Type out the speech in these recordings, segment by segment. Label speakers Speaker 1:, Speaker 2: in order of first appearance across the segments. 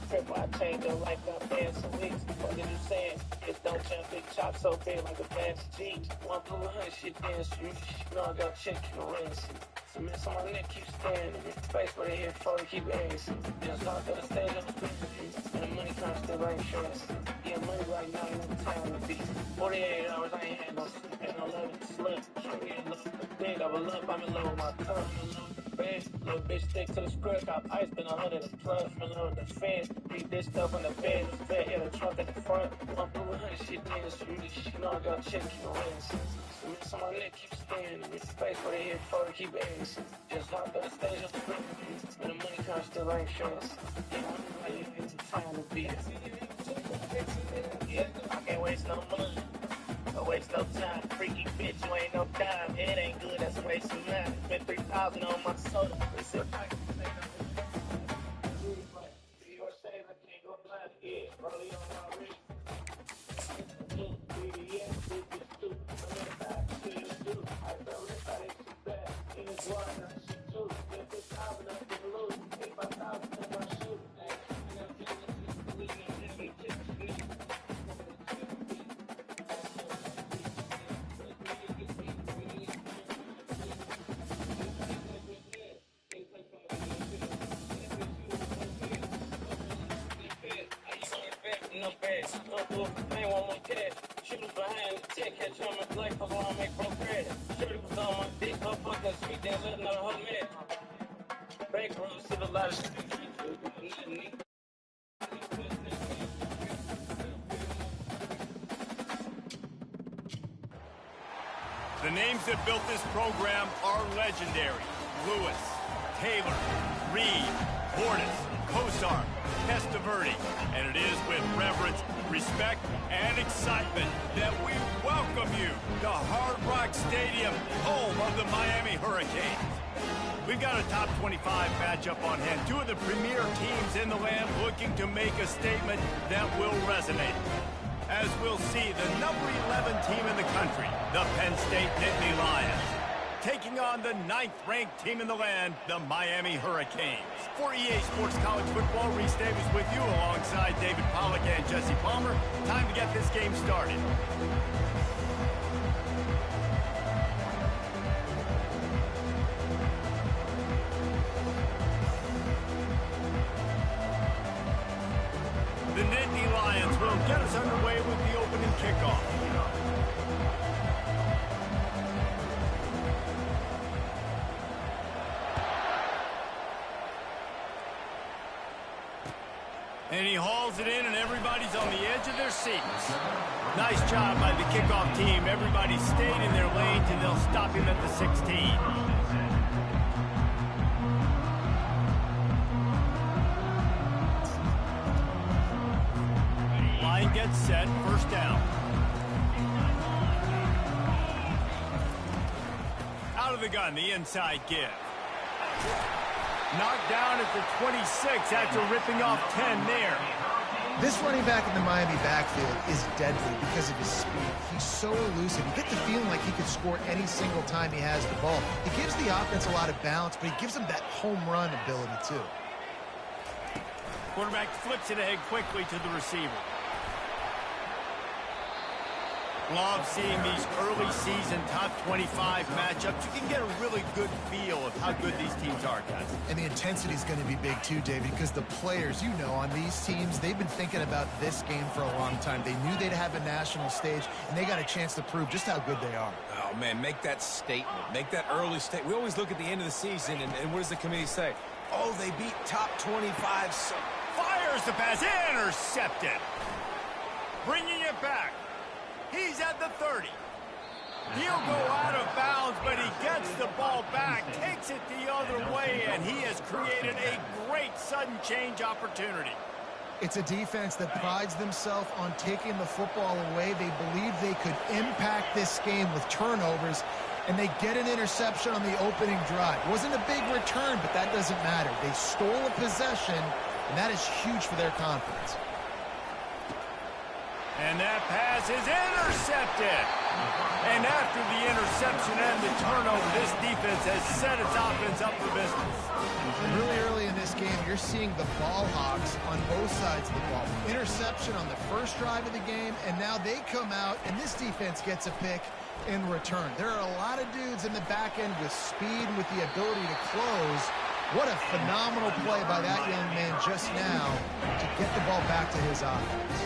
Speaker 1: crib, I changed your life, got banned some weeks. What did you saying? It's don't jump, big chop so big like a fast G. One blue hood, shit dance, you know I got check your rinse. Some mess on my neck, keep staring at me. Face what they here for, keep asking. Just knock on the stage on the business, and the money comes still ain't insurance. Yeah, money right now, ain't no time to be. 48 hours, I ain't had no sleep, ain't no love to sleep. Show me a look big, I will up, I'm in love with my car, I'm in love with the bed. Little bitch stick to the script, got ice, been 100 and plus, I'm in love with the fence. Beat this stuff in the bed, the vet, yeah, the trunk at the front. One blue hood, shit dance, you know I got check your rings. Some mess on my neck, keep staring at me. Face what they here for, keep asking. Just hopped on the stage on the business, and the money comes still ain't insurance. Yeah, I'm ready, it's time to be. Yeah, I can't waste no money. Don't waste no time. Freaky bitch, you ain't no dime. It ain't good, that's a waste of time. Spent 3,000 on my soda. They said, your shade, I can't go blind. Yeah, early on my wrist. BBS, bitch, too. I'm in the back, see you do. I felt it, I ain't too bad. In his water, now shit too. Spent 6,000 up in the loot. 85,000 in my shoe. No bad, no book, I ain't want my cash. Shooters behind the tech, catch on my black, cause I don't make broke bread. Shorty was on my dick, her fucking sweet, then let another whole man. Bank room, see a lot of shit.
Speaker 2: The names that built this program are legendary. Lewis, Taylor, Reed, Portis, Kosar, Testaverde, and it is with reverence, respect, and excitement that we welcome you to Hard Rock Stadium, home of the Miami Hurricanes. We've got a top 25 matchup on hand. Two of the premier teams in the land looking to make a statement that will resonate. As we'll see, the number 11 team in the country, the Penn State Nittany Lions, taking on the 9th-ranked team in the land, the Miami Hurricanes. For EA Sports College Football, Reese Davis with you alongside David Pollack and Jesse Palmer. Time to get this game started. The Nittany Lions will get us underway with the opening kickoff. And he hauls it in, and everybody's on the edge of their seats. Nice job by the kickoff team. Everybody stayed in their lanes, and they'll stop him at the 16. Line gets set, first down. Out of the gun, the inside give. Knocked down at the 26 after ripping off 10 there.
Speaker 3: This running back in the Miami backfield is deadly because of his speed. He's so elusive. You get the feeling like he could score any single time he has the ball. He gives the offense a lot of balance, but he gives them that home run ability too.
Speaker 2: Quarterback flips it ahead quickly to the receiver. Love seeing these early season top 25 matchups. You can get a really good feel of how good these teams are, guys.
Speaker 3: And the intensity is going to be big too, David, because the players, you know, on these teams, they've been thinking about this game for a long time. They knew they'd have a national stage, and they got a chance to prove just how good they are.
Speaker 4: Oh, man, make that statement. Make that early statement. We always look at the end of the season, and what does the committee say? Oh, they beat top 25. So
Speaker 2: fires the pass, intercepted. Bringing it back. He's at the 30. He'll go out of bounds, but he gets the ball back, takes it the other way, and he has created a great sudden change opportunity.
Speaker 3: It's a defense that prides themselves on taking the football away. They believe they could impact this game with turnovers, and they get an interception on the opening drive. Wasn't a big return, but that doesn't matter. They stole a possession, and that is huge for their confidence.
Speaker 2: And that pass is intercepted. And after the interception and the turnover, this defense has set its offense up for business.
Speaker 3: Really early in this game, you're seeing the ball hogs on both sides of the ball. Interception on the first drive of the game, and now they come out, and this defense gets a pick in return. There are a lot of dudes in the back end with speed and with the ability to close. What a phenomenal play by that young man just now to get the ball back to his offense.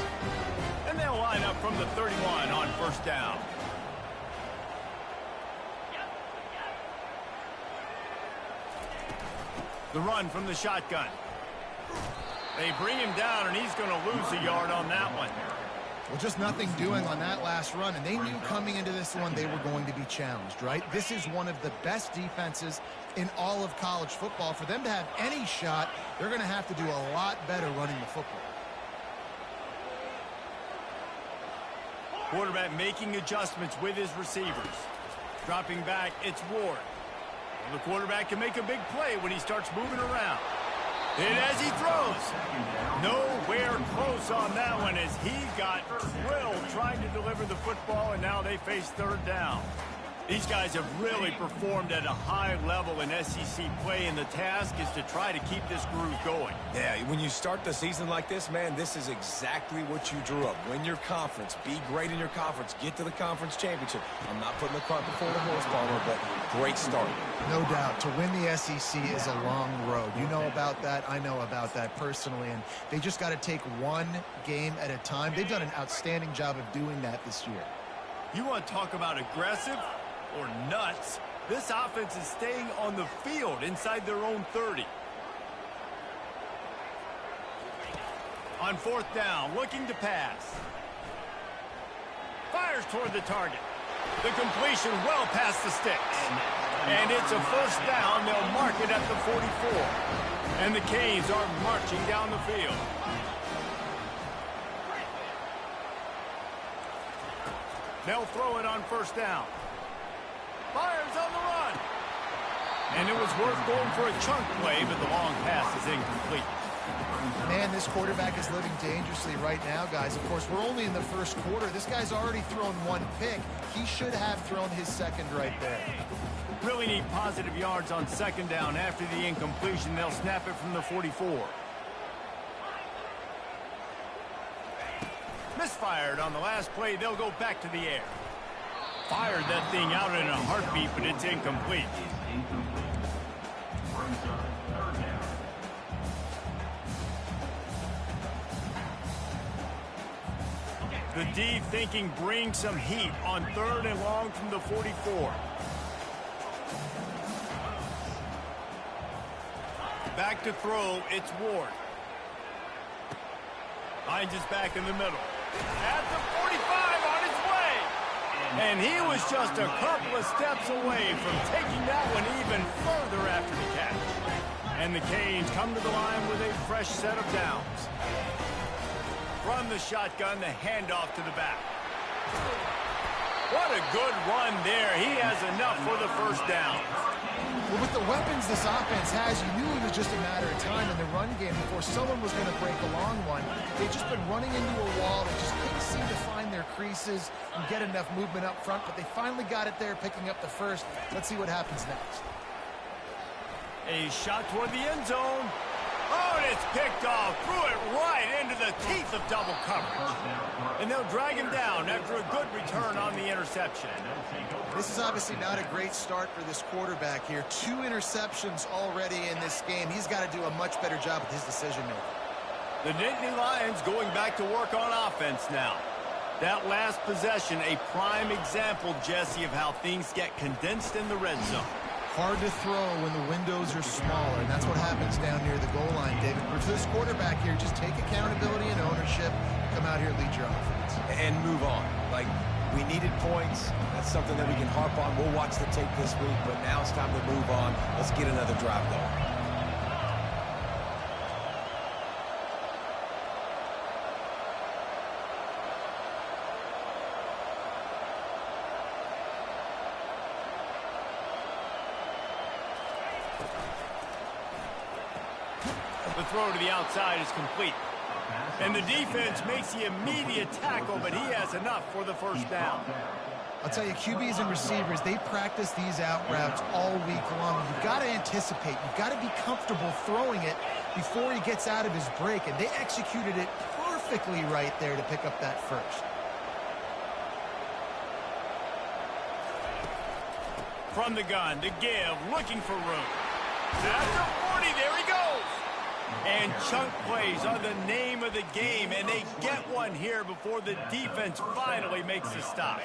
Speaker 2: And they'll line up from the 31 on first down. The run from the shotgun. They bring him down, and he's going to lose a yard on that one.
Speaker 3: Well, just nothing doing on that last run, and they knew coming into this one they were going to be challenged, right? This is one of the best defenses in all of college football. For them to have any shot, they're going to have to do a lot better running the football.
Speaker 2: Quarterback making adjustments with his receivers. Dropping back, it's Ward. The quarterback can make a big play when he starts moving around. And as he throws, nowhere close on that one as he got drilled trying to deliver the football, and now they face third down. These guys have really performed at a high level in SEC play, and the task is to try to keep this groove going.
Speaker 4: Yeah, when you start the season like this, man, this is exactly what you drew up. Win your conference. Be great in your conference. Get to the conference championship. I'm not putting the cart before the horse, Palmer, but great start.
Speaker 3: No doubt. To win the SEC is a long road. You know about that. I know about that personally, and they just got to take one game at a time. They've done an outstanding job of doing that this year.
Speaker 2: You want to talk about aggressive or nuts? This offense is staying on the field inside their own 30. On fourth down, looking to pass. Fires toward the target. The completion well past the sticks. And it's a first down. They'll mark it at the 44. And the Canes are marching down the field. They'll throw it on first down. Fires on the run. And it was worth going for a chunk play, but the long pass is incomplete.
Speaker 3: Man, this quarterback is living dangerously right now, guys. Of course, we're only in the first quarter. This guy's already thrown one pick. He should have thrown his second right there.
Speaker 2: Really need positive yards on second down. After the incompletion, they'll snap it from the 44. Misfired on the last play. They'll go back to the air. Fired that thing out in a heartbeat, but it's incomplete. The D thinking bring some heat on third and long from the 44. Back to throw, it's Ward. Finds his back in the middle. At the 45 on its way. And he was just a couple of steps away from taking that one even further after the catch. And the Canes come to the line with a fresh set of downs. From the shotgun, the handoff to the back. What a good run there. He has enough for the first down.
Speaker 3: Well, with the weapons this offense has, you knew it was just a matter of time in the run game before someone was going to break a long one. They've just been running into a wall. They just couldn't seem to find their creases and get enough movement up front, but they finally got it there, picking up the first. Let's see what happens next.
Speaker 2: A shot toward the end zone. Oh, and it's picked off. Threw it right into the teeth of double coverage. And they'll drag him down after a good return on the interception.
Speaker 3: This is obviously not a great start for this quarterback here. 2 interceptions already in this game. He's got to do a much better job with his decision-making.
Speaker 2: The Nittany Lions going back to work on offense now. That last possession, a prime example, Jesse, of how things get condensed in the red zone.
Speaker 3: Hard to throw when the windows are smaller, and that's what happens down near the goal line, David. For this quarterback here, just take accountability and ownership, come out here and lead your offense.
Speaker 4: And move on. Like, we needed points. That's something that we can harp on. We'll watch the tape this week, but now it's time to move on. Let's get another drive going.
Speaker 2: The throw to the outside is complete. And the defense makes the immediate tackle, but he has enough for the first down.
Speaker 3: I'll tell you, QBs and receivers, they practice these out routes all week long. You've got to anticipate. You've got to be comfortable throwing it before he gets out of his break, and they executed it perfectly right there to pick up that first.
Speaker 2: From the gun to give, looking for room. After 40, there he goes. And chunk plays are the name of the game, and they get one here before the defense finally makes the stop.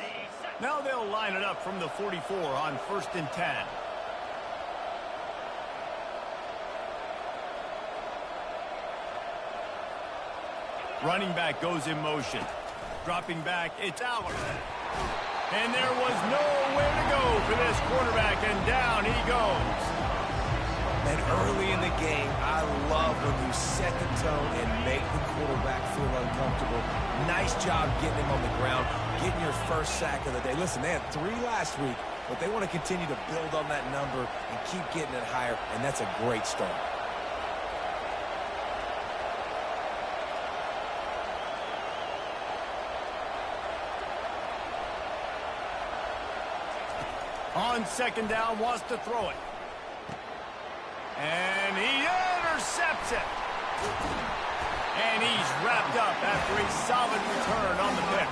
Speaker 2: Now they'll line it up from the 44 on 1st and 10. Running back goes in motion. Dropping back, it's Aller. And there was nowhere to go for this quarterback, and down he goes.
Speaker 4: And early in the game, I love when you set the tone and make the quarterback feel uncomfortable. Nice job getting him on the ground, getting your first sack of the day. Listen, they had 3 last week, but they want to continue to build on that number and keep getting it higher, and that's a great start.
Speaker 2: On 2nd down, wants to throw it. And he intercepts it. And he's wrapped up after a solid return on the pick.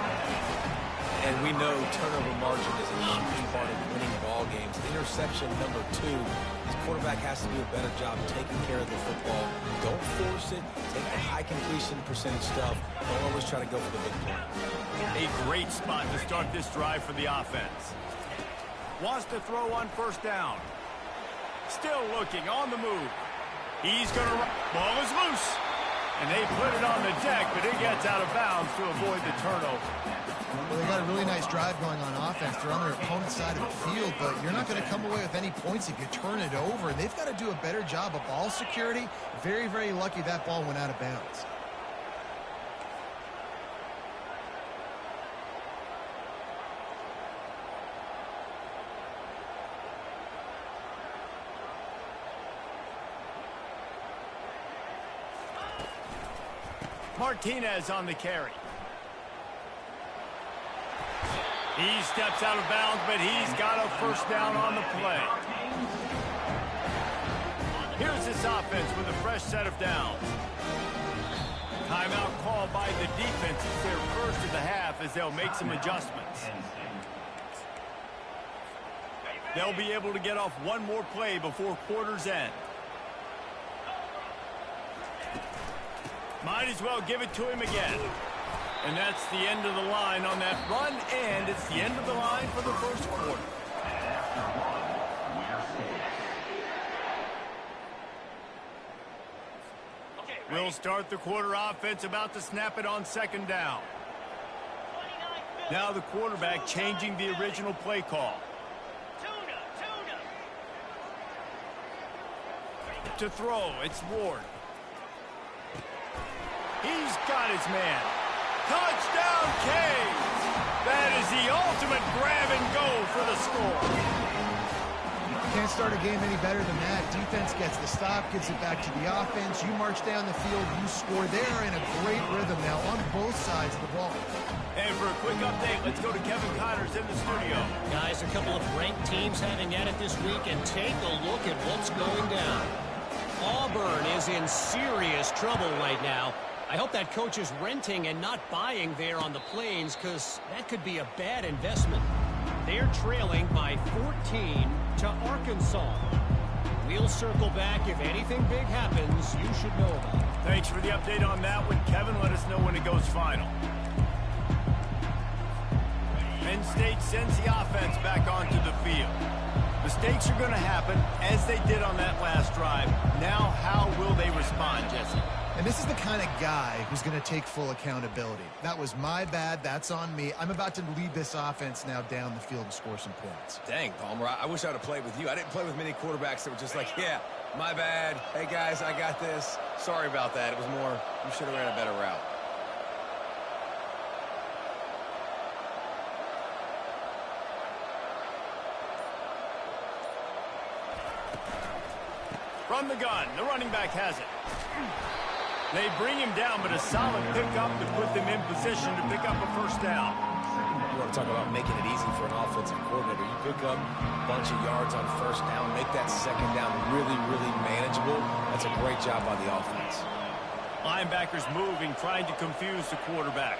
Speaker 4: And we know turnover margin is a huge part of winning ball games. Interception number 2. This quarterback has to do a better job taking care of the football. Don't force it. Take the high completion percentage stuff. Don't always try to go for the big play.
Speaker 2: A great spot to start this drive for the offense. Wants to throw on 1st down. Still looking on the move. He's going to run. Ball is loose. And they put it on the deck, but it gets out of bounds to avoid the turnover.
Speaker 3: Well, they got a really nice drive going on offense. They're on their opponent's side of the field, but you're not going to come away with any points if you turn it over. And they've got to do a better job of ball security. Very, very lucky that ball went out of bounds.
Speaker 2: Martinez on the carry. He steps out of bounds, but he's got a 1st down on the play. Here's this offense with a fresh set of downs. Timeout called by the defense. It's their first of the half as they'll make some adjustments. They'll be able to get off one more play before quarter's end. Might as well give it to him again. And that's the end of the line on that run, and it's the end of the line for the 1st quarter. We'll start the quarter offense, about to snap it on 2nd down. Now the quarterback changing the original play call. To throw, it's Ward. He's got his man. Touchdown, Canes! That is the ultimate grab and go for the score.
Speaker 3: Can't start a game any better than that. Defense gets the stop, gives it back to the offense. You march down the field, you score. They're in a great rhythm now on both sides of the ball.
Speaker 2: And for a quick update, let's go to Kevin Connors in the studio.
Speaker 5: Guys, a couple of ranked teams having at it this week, and take a look at what's going down. Auburn is in serious trouble right now. I hope that coach is renting and not buying there on the Plains, because that could be a bad investment. They're trailing by 14 to Arkansas. We'll circle back. If anything big happens, you should know about it.
Speaker 2: Thanks for the update on that one, Kevin. Let us know when it goes final. Penn State sends the offense back onto the field. Mistakes are going to happen, as they did on that last drive. Now, how will they respond, Jesse?
Speaker 3: And this is the kind of guy who's going to take full accountability. That was my bad. That's on me. I'm about to lead this offense now down the field and score some points.
Speaker 4: Dang, Palmer, I wish I would have played with you. I didn't play with many quarterbacks that were just like, yeah, my bad. Hey, guys, I got this. Sorry about that. It was more, you should have ran a better route.
Speaker 2: From the gun, the running back has it. They bring him down, but a solid pickup to put them in position to pick up a first down.
Speaker 4: You want to talk about making it easy for an offensive coordinator. You pick up a bunch of yards on first down, make that second down really, really manageable. That's a great job by the offense.
Speaker 2: Linebackers moving, trying to confuse the quarterback.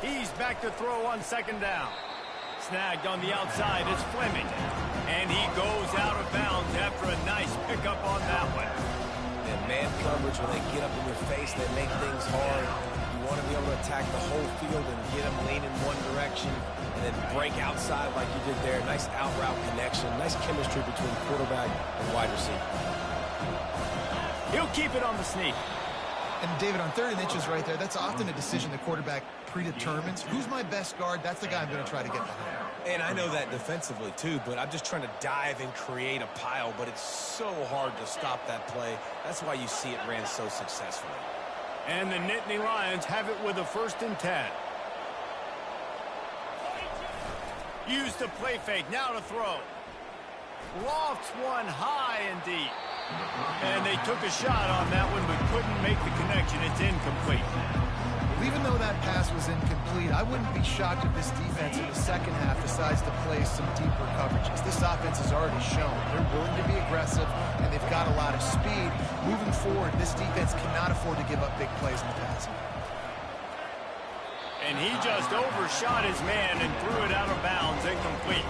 Speaker 2: He's back to throw on second down. Snagged on the outside is Fleming. And he goes out of bounds after a nice pickup on that one.
Speaker 4: And man coverage, when they get up in your face, they make things hard. You want to be able to attack the whole field and get them leaning one direction and then break outside like you did there. Nice out route connection. Nice chemistry between quarterback and wide receiver.
Speaker 2: He'll keep it on the sneak.
Speaker 3: And David, on 3rd and inches right there, that's often a decision the quarterback predetermines. Who's my best guard? That's the guy I'm going to try to get behind.
Speaker 4: And I know that defensively, too, but I'm just trying to dive and create a pile, but it's so hard to stop that play. That's why you see it ran so successfully.
Speaker 2: And the Nittany Lions have it with a 1st and 10. Use the play fake, now to throw. Lofts one high and deep. And they took a shot on that one, but couldn't make the connection. It's incomplete.
Speaker 3: Even though that pass was incomplete, I wouldn't be shocked if this defense in the second half decides to play some deeper coverages. This offense has already shown they're willing to be aggressive, and they've got a lot of speed. Moving forward, this defense cannot afford to give up big plays in the passing.
Speaker 2: And he just overshot his man and threw it out of bounds, incomplete.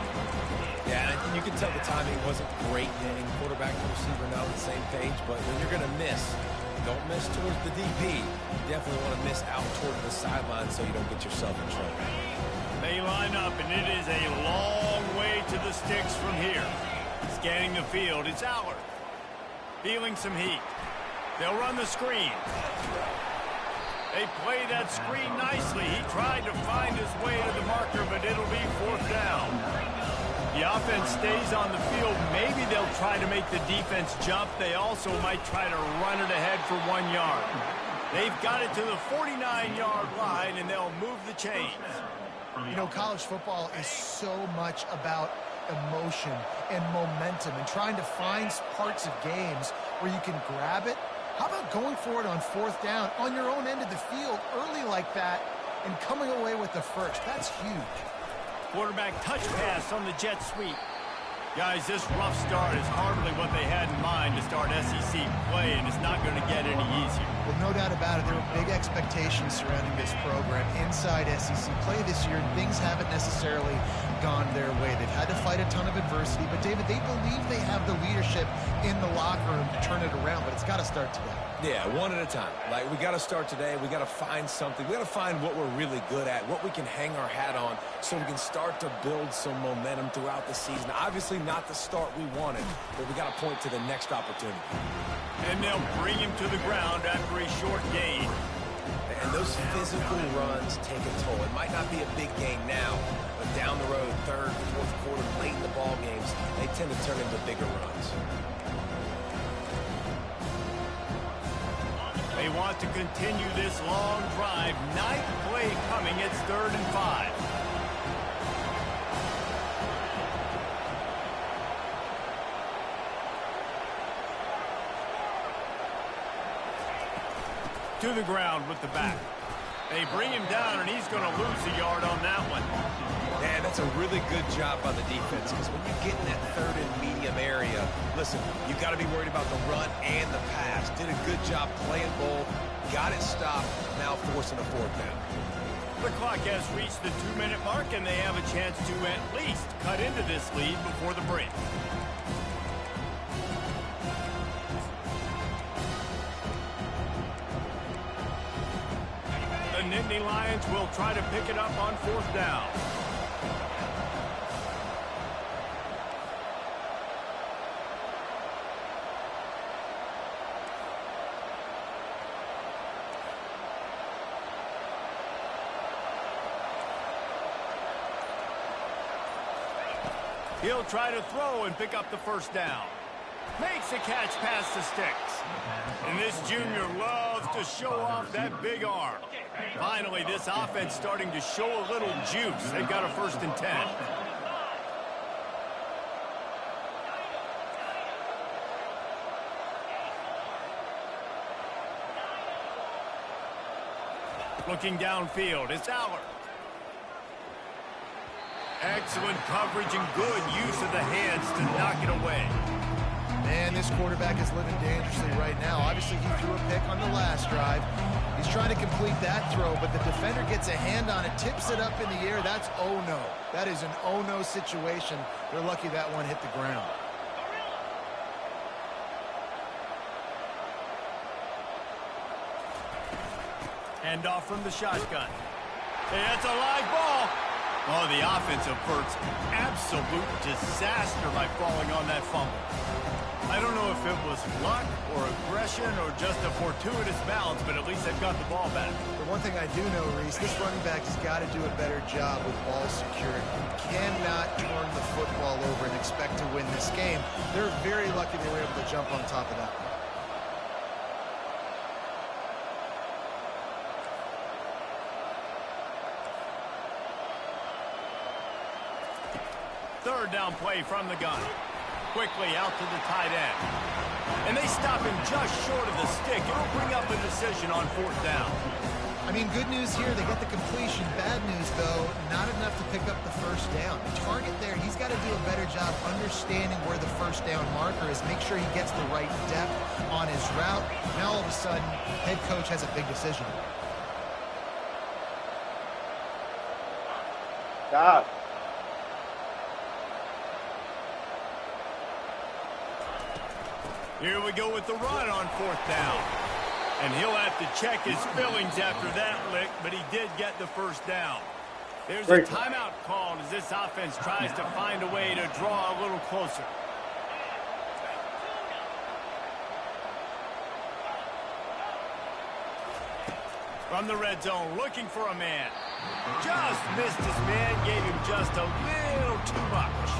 Speaker 4: Yeah, and you can tell the timing wasn't great. And quarterback and receiver not on the same page, but when you're going to miss, don't miss towards the DP. You definitely want to miss out toward the sideline so you don't get yourself in trouble.
Speaker 2: They line up, and it is a long way to the sticks from here. Scanning the field, it's Allard. Feeling some heat. They'll run the screen. They play that screen nicely. He tried to find his way to the marker, but it'll be 4th down. The offense stays on the field. Maybe they'll try to make the defense jump. They also might try to run it ahead for 1 yard. They've got it to the 49-yard line, and they'll move the chains.
Speaker 3: You know, college football is so much about emotion and momentum and trying to find parts of games where you can grab it. How about going for it on 4th down on your own end of the field early like that and coming away with the first? That's huge.
Speaker 2: Quarterback touch pass on the jet sweep. Guys, this rough start is hardly what they had in mind to start SEC play, and it's not going to get any easier.
Speaker 3: Well, no doubt about it. There were big expectations surrounding this program inside SEC play this year, and things haven't necessarily gone their way. They've had to fight a ton of adversity, but, David, they believe they have the leadership in the locker room to turn it around, but it's got to start today.
Speaker 4: Yeah, one at a time. Like, we got to start today. We got to find something. We got to find what we're really good at, what we can hang our hat on so we can start to build some momentum throughout the season. Obviously not the start we wanted, but we got to point to the next opportunity.
Speaker 2: And they'll bring him to the ground after a short gain.
Speaker 4: And those physical runs take a toll. It might not be a big gain now, but down the road, 3rd, 4th quarter, late in the ball games, they tend to turn into bigger runs.
Speaker 2: They want to continue this long drive. Ninth play coming. It's 3rd and 5. To the ground with the back. They bring him down, and he's going to lose a yard on that one.
Speaker 4: Man, that's a really good job by the defense, because when you get in that 3rd and medium area, listen, you've got to be worried about the run and the pass. Did a good job playing both, got it stopped, now forcing a 4th down.
Speaker 2: The clock has reached the 2-minute mark, and they have a chance to at least cut into this lead before the break. The Nittany Lions will try to pick it up on 4th down. He'll try to throw and pick up the 1st down. Makes a catch past the sticks. And this junior loves to show off that big arm. Finally, this offense starting to show a little juice. They've got a 1st and 10. Looking downfield, it's Aller. Excellent coverage and good use of the hands to knock it away.
Speaker 3: Man, this quarterback is living dangerously right now. Obviously, he threw a pick on the last drive. He's trying to complete that throw, but the defender gets a hand on it, tips it up in the air. That's oh-no. That is an oh-no situation. They're lucky that one hit the ground.
Speaker 2: Hand off from the shotgun. Hey, that's a live ball. Oh, the offense averts absolute disaster by falling on that fumble. I don't know if it was luck or aggression or just a fortuitous bounce, but at least they've got the ball back.
Speaker 3: The one thing I do know, Reese, this running back has got to do a better job with ball security. You cannot turn the football over and expect to win this game. They're very lucky they were able to jump on top of that.
Speaker 2: Third down play from the gun. Quickly out to the tight end. And they stop him just short of the stick. It'll bring up a decision on fourth down.
Speaker 3: I mean, good news here. They got the completion. Bad news, though, not enough to pick up the first down. The target there, he's got to do a better job understanding where the first down marker is. Make sure he gets the right depth on his route. Now, all of a sudden, head coach has a big decision.
Speaker 6: Stop.
Speaker 2: Here we go with the run on fourth down. And he'll have to check his feelings after that lick, but he did get the first down. There's a timeout called as this offense tries to find a way to draw a little closer. From the red zone, looking for a man. Just missed his man, gave him just a little too much.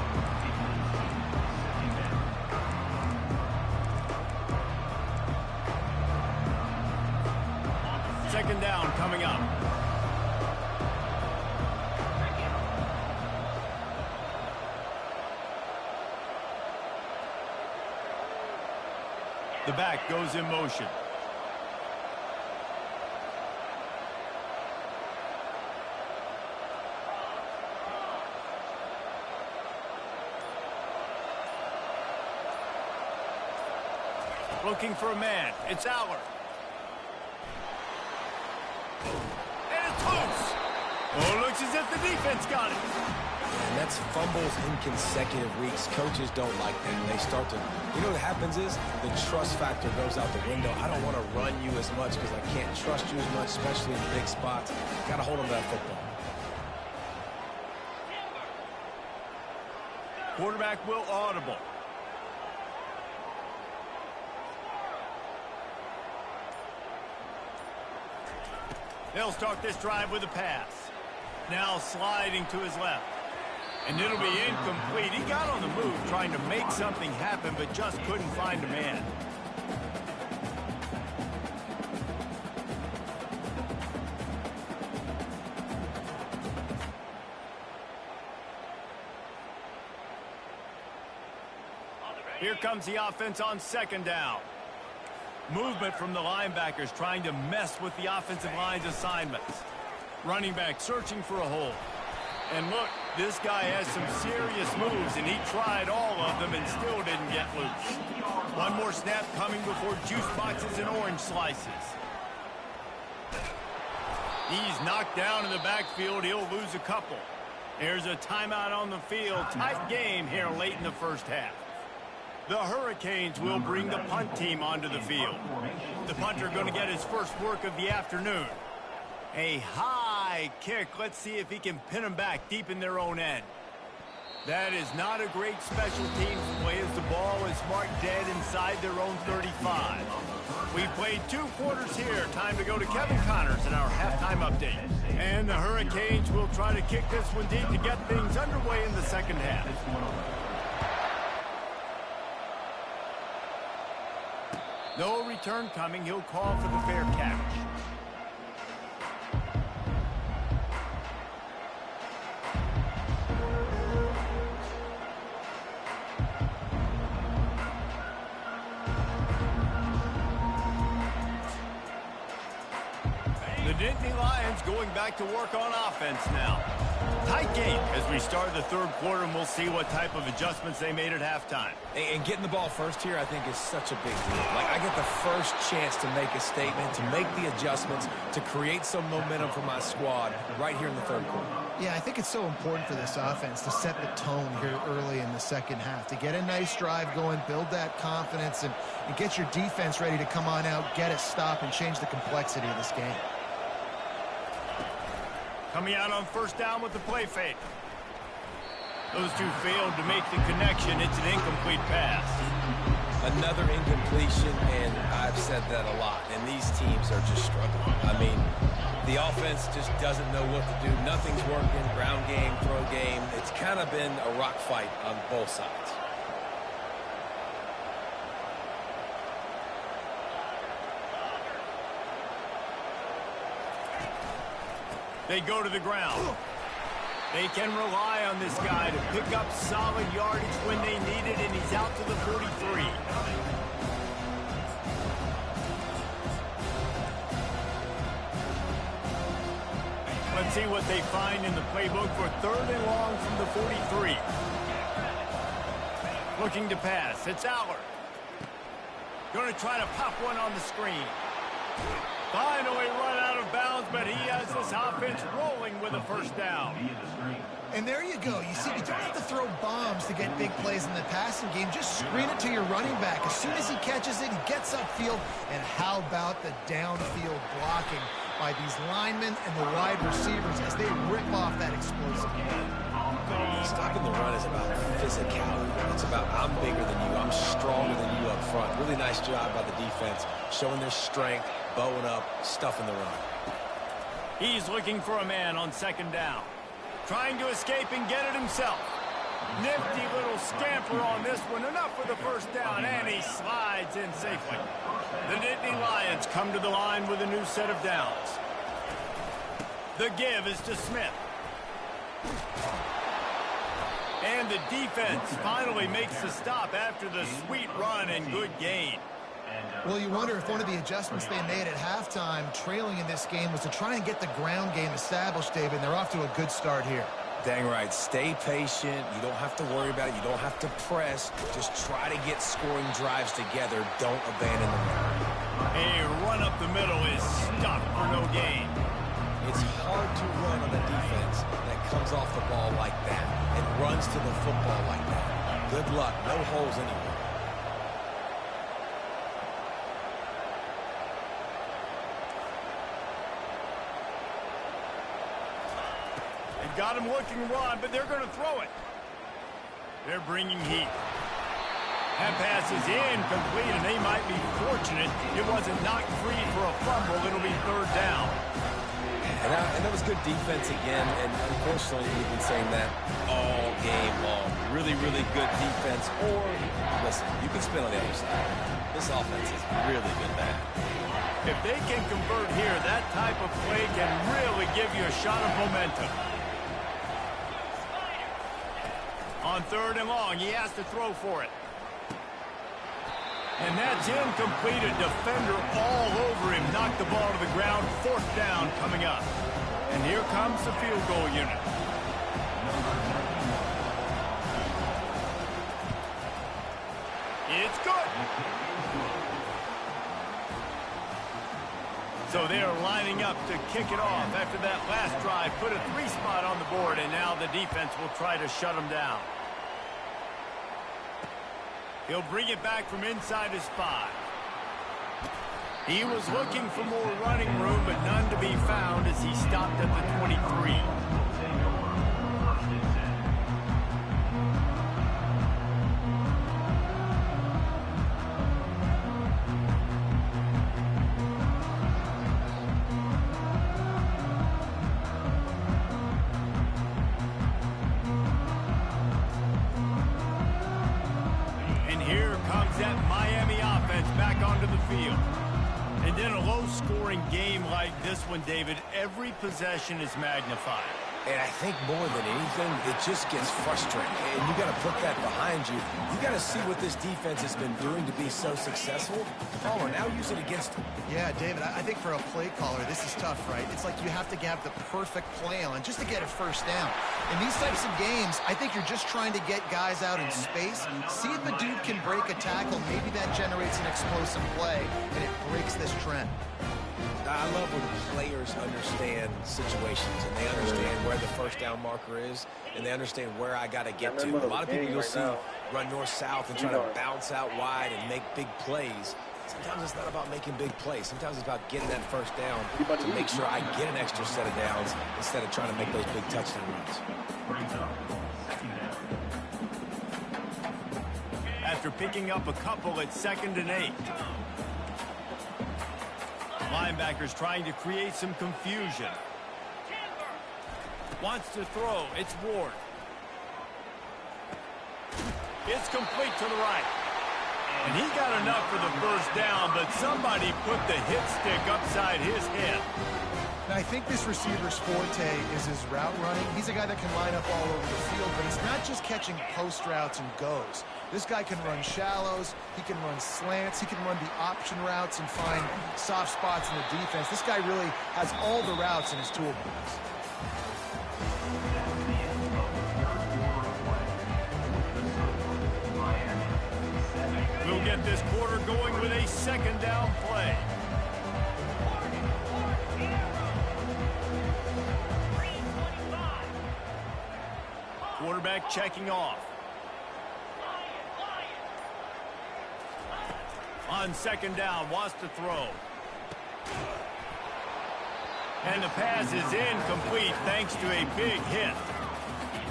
Speaker 2: Second down coming up. The back goes in motion. Looking for a man. It's Aller. And it's loose. Oh, looks as if the defense got it.
Speaker 4: And that's fumbles in consecutive weeks. Coaches don't like that. They start to, you know what happens is the trust factor goes out the window. I don't want to run you as much because I can't trust you as much, especially in big spots. Got to hold on to that football.
Speaker 2: Quarterback will audible. They'll start this drive with a pass. Now sliding to his left. And it'll be incomplete. He got on the move trying to make something happen, but just couldn't find a man. Here comes the offense on second down. Movement from the linebackers trying to mess with the offensive line's assignments. Running back searching for a hole. And look, this guy has some serious moves, and he tried all of them and still didn't get loose. One more snap coming before juice boxes and orange slices. He's knocked down in the backfield. He'll lose a couple. There's a timeout on the field. Tight game here late in the first half. The Hurricanes will bring the punt team onto the field. The punter going to get his first work of the afternoon. A high kick. Let's see if he can pin them back deep in their own end. That is not a great special teams play as the ball is marked dead inside their own 35. We've played 2 quarters here. Time to go to Kevin Connors in our halftime update. And the Hurricanes will try to kick this one deep to get things underway in the second half. No return coming. He'll call for the fair catch. The Nittany Lions going back to work on offense now. Tight game as we start the third quarter, and we'll see what type of adjustments they made at halftime.
Speaker 4: And getting the ball first here, I think, is such a big deal. Like, I get the first chance to make a statement, to make the adjustments, to create some momentum for my squad right here in the third quarter.
Speaker 3: Yeah, I think it's so important for this offense to set the tone here early in the second half, to get a nice drive going, build that confidence, and get your defense ready to come on out, get a stop, and change the complexity of this game.
Speaker 2: Coming out on first down with the play fake. Those two failed to make the connection. It's an incomplete pass.
Speaker 4: Another incompletion, and I've said that a lot, and these teams are just struggling. I mean, the offense just doesn't know what to do. Nothing's working, ground game, throw game. It's kind of been a rock fight on both sides.
Speaker 2: They go to the ground. They can rely on this guy to pick up solid yardage when they need it, and he's out to the 43. Let's see what they find in the playbook for third and long from the 43. Looking to pass. It's Allard. Going to try to pop one on the screen. Finally run out of bounds, but he has this offense rolling with a first down.
Speaker 3: And there you go. You see, you don't have to throw bombs to get big plays in the passing game. Just screen it to your running back. As soon as he catches it, he gets upfield. And how about the downfield blocking by these linemen and the wide receivers as they rip off that explosive play?
Speaker 4: Stopping the run is about physicality. It's about I'm bigger than you, I'm stronger than you up front. Really nice job by the defense, showing their strength, bowing up, stuffing the run.
Speaker 2: He's looking for a man on second down. Trying to escape and get it himself. Nifty little scamper on this one. Enough for the first down, and he slides in safely. The Nittany Lions come to the line with a new set of downs. The give is to Smith. And the defense finally makes the stop after the sweet run and good gain.
Speaker 3: Well, you wonder if one of the adjustments they made at halftime, trailing in this game, was to try and get the ground game established, David, and they're off to a good start here.
Speaker 4: Dang right. Stay patient. You don't have to worry about it. You don't have to press. Just try to get scoring drives together. Don't abandon the run.
Speaker 2: A run up the middle is stopped for no gain.
Speaker 4: It's hard to run on a defense that comes off the ball like that and runs to the football like that. Good luck. No holes anywhere.
Speaker 2: They've got him looking run, but they're going to throw it. They're bringing heat. That pass is incomplete, and they might be fortunate it wasn't knocked free for a fumble. It'll be third down.
Speaker 4: And that was good defense again, and unfortunately we've been saying that all game long. Really, really good defense. Or, listen, you can spin on the other side. This offense is really been bad.
Speaker 2: If they can convert here, that type of play can really give you a shot of momentum. On third and long, he has to throw for it. And that's incomplete. A defender all over him. Knocked the ball to the ground. Fourth down coming up. And here comes the field goal unit. It's good. So they are lining up to kick it off after that last drive. Put a 3-spot on the board, and now the defense will try to shut them down. He'll bring it back from inside his 5. He was looking for more running room, but none to be found as he stopped at the 23. And in a low-scoring game like this one, David, every possession is magnified.
Speaker 4: And I think more than anything, it just gets frustrating. And you got to put that behind you. You got to see what this defense has been doing to be so successful. Oh, and now use it against them.
Speaker 3: Yeah, David, I think for a play caller, this is tough, right? It's like you have to have the perfect play on just to get a first down. In these types of games, I think you're just trying to get guys out in space, see if a dude can break a tackle. Maybe that generates an explosive play, and it breaks this trend.
Speaker 4: I love when players understand situations and they understand where the first down marker is and they understand where I got to get to. A lot of people you'll see run north-south and try to bounce out wide and make big plays. Sometimes it's not about making big plays. Sometimes it's about getting that first down to make sure I get an extra set of downs instead of trying to make those big touchdown runs.
Speaker 2: After picking up a couple at 2nd and 8. Linebackers trying to create some confusion. Wants to throw. It's Ward. It's complete to the right. And he got enough for the first down, but somebody put the hit stick upside his head.
Speaker 3: Now, I think this receiver's forte is his route running. He's a guy that can line up all over the field, but it's not just catching post routes and goes. This guy can run shallows, he can run slants, he can run the option routes and find soft spots in the defense. This guy really has all the routes in his toolbox.
Speaker 2: We'll get this quarter going with a 2nd down play. Quarterback checking off. On 2nd down, wants to throw. And the pass is incomplete thanks to a big hit.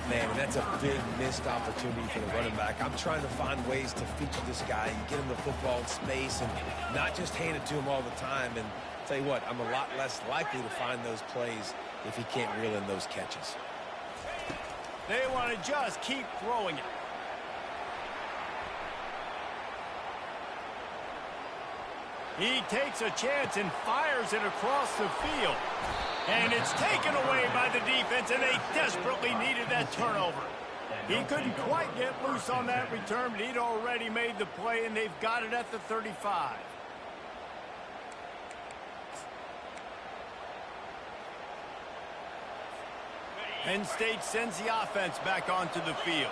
Speaker 4: Man, that's a big missed opportunity for the running back. I'm trying to find ways to feature this guy and get him the football in space and not just hand it to him all the time. And tell you what, I'm a lot less likely to find those plays if he can't reel in those catches.
Speaker 2: They want to just keep throwing it. He takes a chance and fires it across the field. And it's taken away by the defense, and they desperately needed that turnover. He couldn't quite get loose on that return, but he'd already made the play, and they've got it at the 35. Penn State sends the offense back onto the field.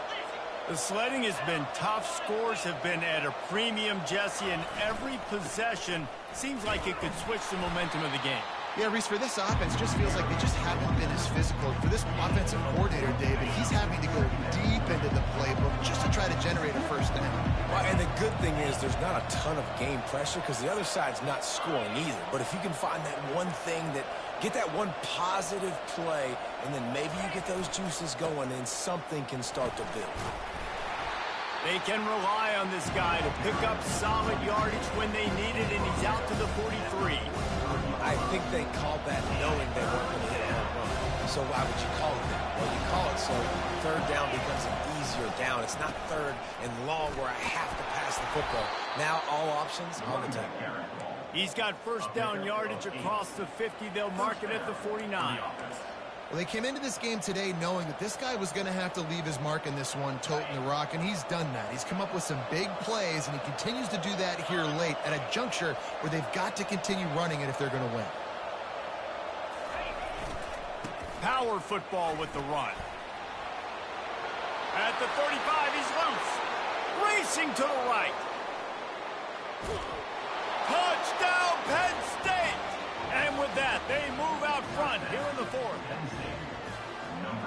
Speaker 2: The sledding has been tough. Scores have been at a premium, Jesse, and every possession seems like it could switch the momentum of the game.
Speaker 3: Yeah, Reese, for this offense, it just feels like they just haven't been as physical. For this offensive coordinator, David, he's having to go deep into the playbook just to try to generate a first down.
Speaker 4: Well, and the good thing is there's not a ton of game pressure because the other side's not scoring either. But if you can find that one thing that get that one positive play, and then maybe you get those juices going and something can start to build.
Speaker 2: They can rely on this guy to pick up solid yardage when they need it, and he's out to the 43.
Speaker 4: I think they called that knowing they weren't going to hit a home run. So why would you call it that? Well, you call it so 3rd down becomes an easier down. It's not 3rd and long where I have to pass the football. Now all options on the table.
Speaker 2: He's got first down yardage across the 50. They'll mark it at the 49.
Speaker 3: Well, they came into this game today knowing that this guy was going to have to leave his mark in this one, toting the rock, and he's done that. He's come up with some big plays, and he continues to do that here late at a juncture where they've got to continue running it if they're going to win.
Speaker 2: Power football with the run. At the 35, he's loose. Racing to the right. Touchdown, Penn State! And with that, they move out front here in the 4th.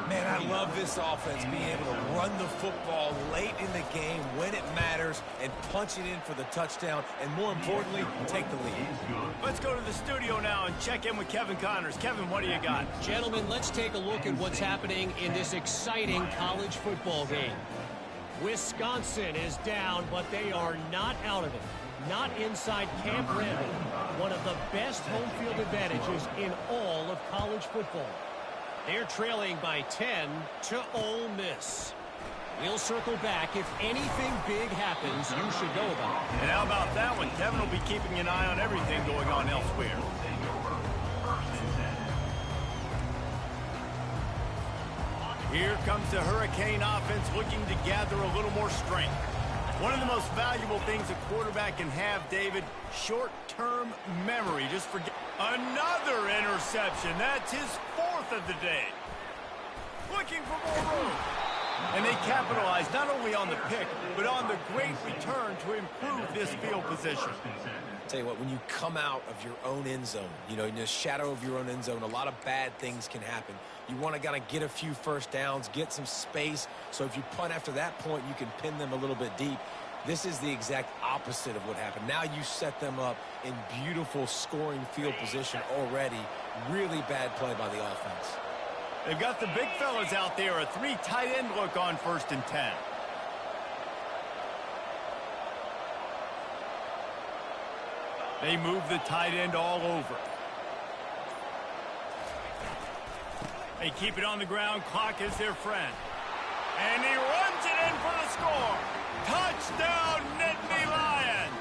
Speaker 4: Man, I love this offense being able to run the football late in the game when it matters and punch it in for the touchdown and, more importantly, take the lead.
Speaker 2: Let's go to the studio now and check in with Kevin Connors. Kevin, what do you got?
Speaker 5: Gentlemen, let's take a look at what's happening in this exciting college football game. Wisconsin is down, but they are not out of it. Not inside Camp Randall, one of the best home field advantages in all of college football. They're trailing by 10 to Ole Miss. We'll circle back. If anything big happens, you should know about it.
Speaker 2: And how about that one? Kevin will be keeping an eye on everything going on elsewhere. Here comes the Hurricane offense looking to gather a little more strength. One of the most valuable things a quarterback can have, David, short-term memory. Just forget. Another interception. That's his 4th of the day. Looking for more room. And they capitalize not only on the pick, but on the great return to improve this field position.
Speaker 4: Tell you what, when you come out of your own end zone, you know, in the shadow of your own end zone, a lot of bad things can happen. You want to kind of get a few first downs, get some space, so if you punt after that point, you can pin them a little bit deep. This is the exact opposite of what happened. Now you set them up in beautiful scoring field position already. Really bad play by the offense.
Speaker 2: They've got the big fellas out there, a 3 tight end look on 1st and 10. They move the tight end all over. They keep it on the ground. Clock is their friend. And he runs it in for the score. Touchdown, Nittany Lions.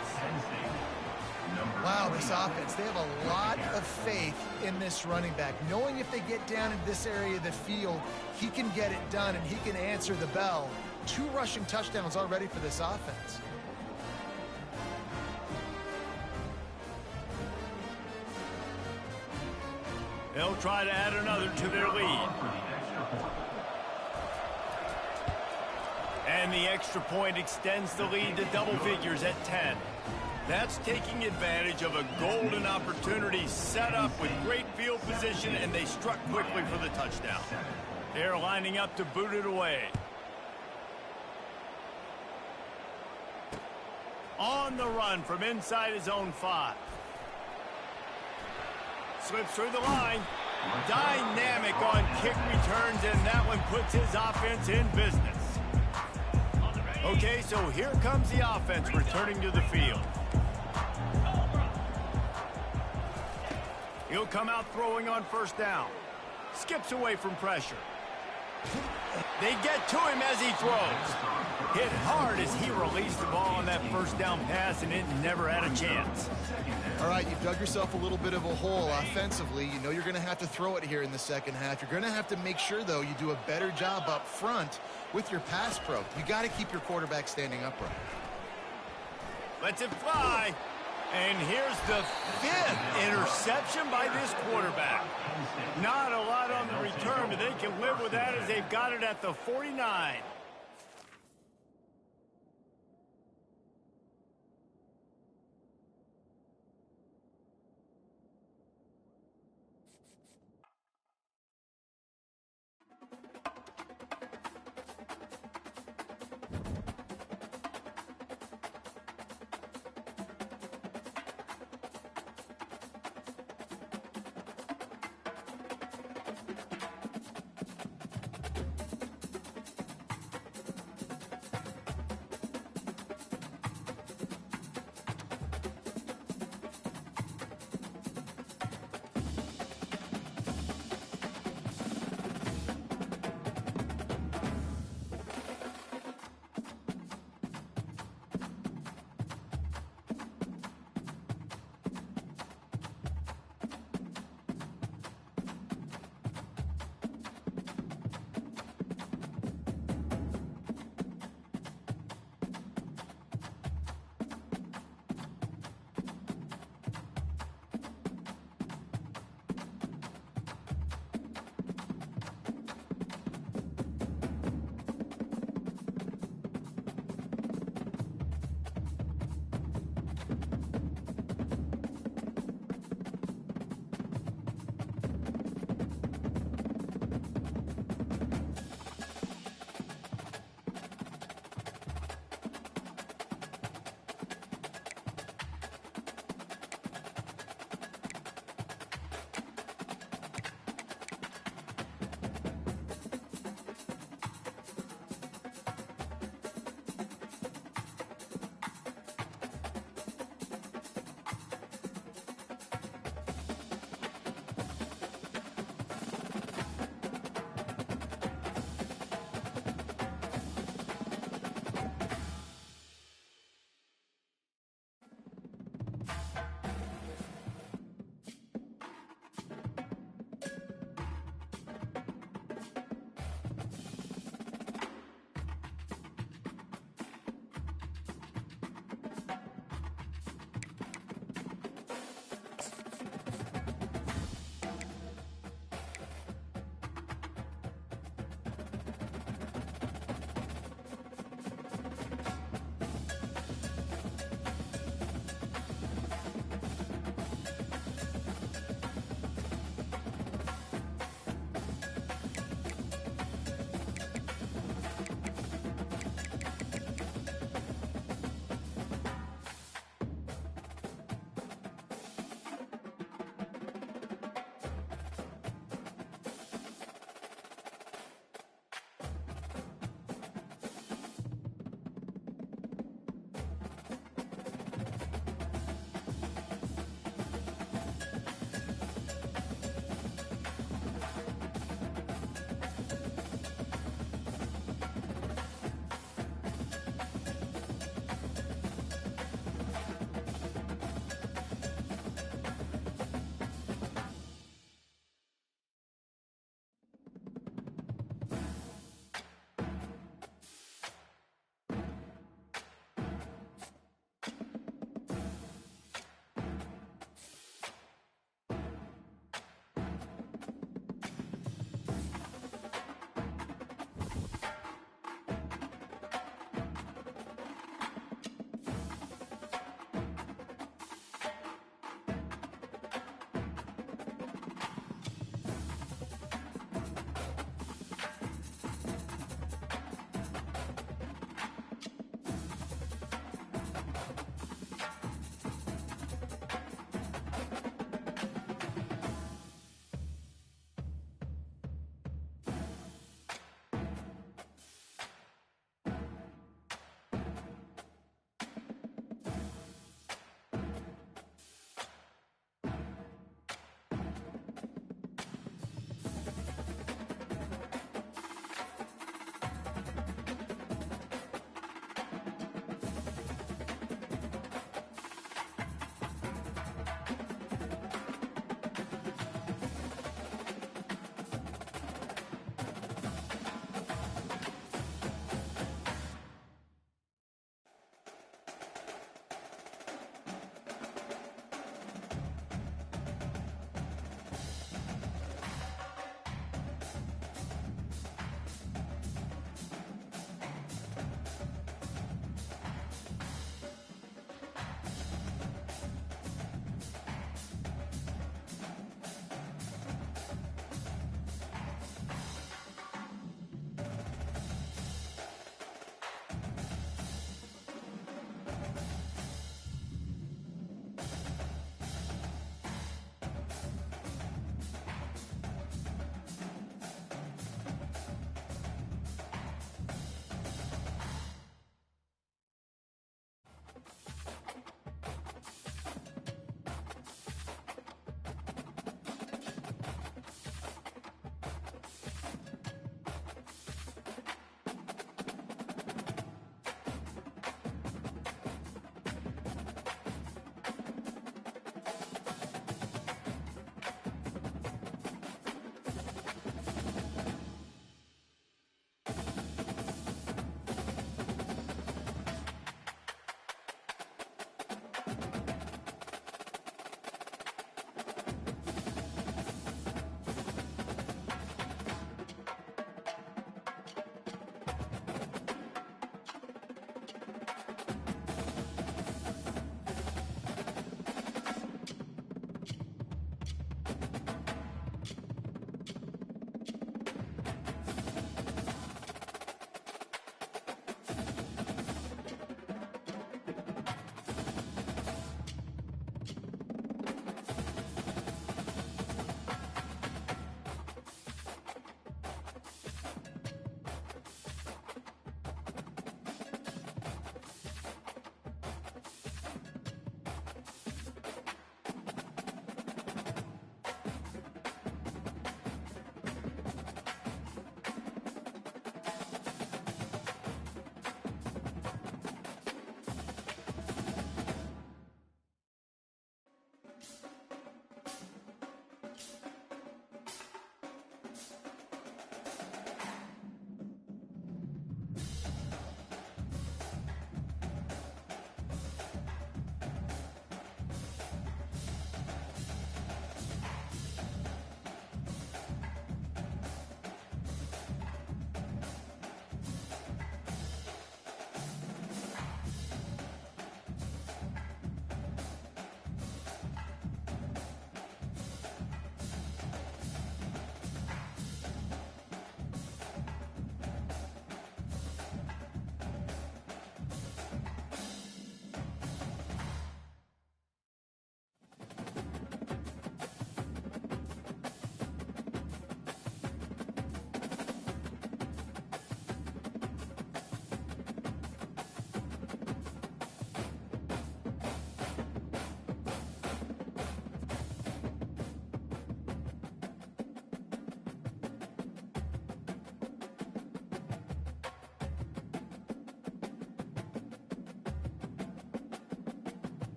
Speaker 3: Wow, this offense, they have a lot of faith in this running back. Knowing if they get down in this area of the field, he can get it done and he can answer the bell. 2 rushing touchdowns already for this offense.
Speaker 2: They'll try to add another to their lead. And the extra point extends the lead to double figures at 10. That's taking advantage of a golden opportunity set up with great field position, and they struck quickly for the touchdown. They're lining up to boot it away. On the run from inside his own 5. Slips through the line. Dynamic on kick returns, and that one puts his offense in business. Okay, so here comes the offense returning to the field. He'll come out throwing on 1st down. Skips away from pressure. They get to him as he throws. Hit hard as he released the ball on that 1st down pass, and it never had a chance.
Speaker 3: All right, you've dug yourself a little bit of a hole offensively. You know you're going to have to throw it here in the second half. You're going to have to make sure, though, you do a better job up front with your pass pro. You got to keep your quarterback standing upright.
Speaker 2: Lets it fly. And here's the 5th interception by this quarterback. Not a lot on the return, but they can live with that as they've got it at the 49.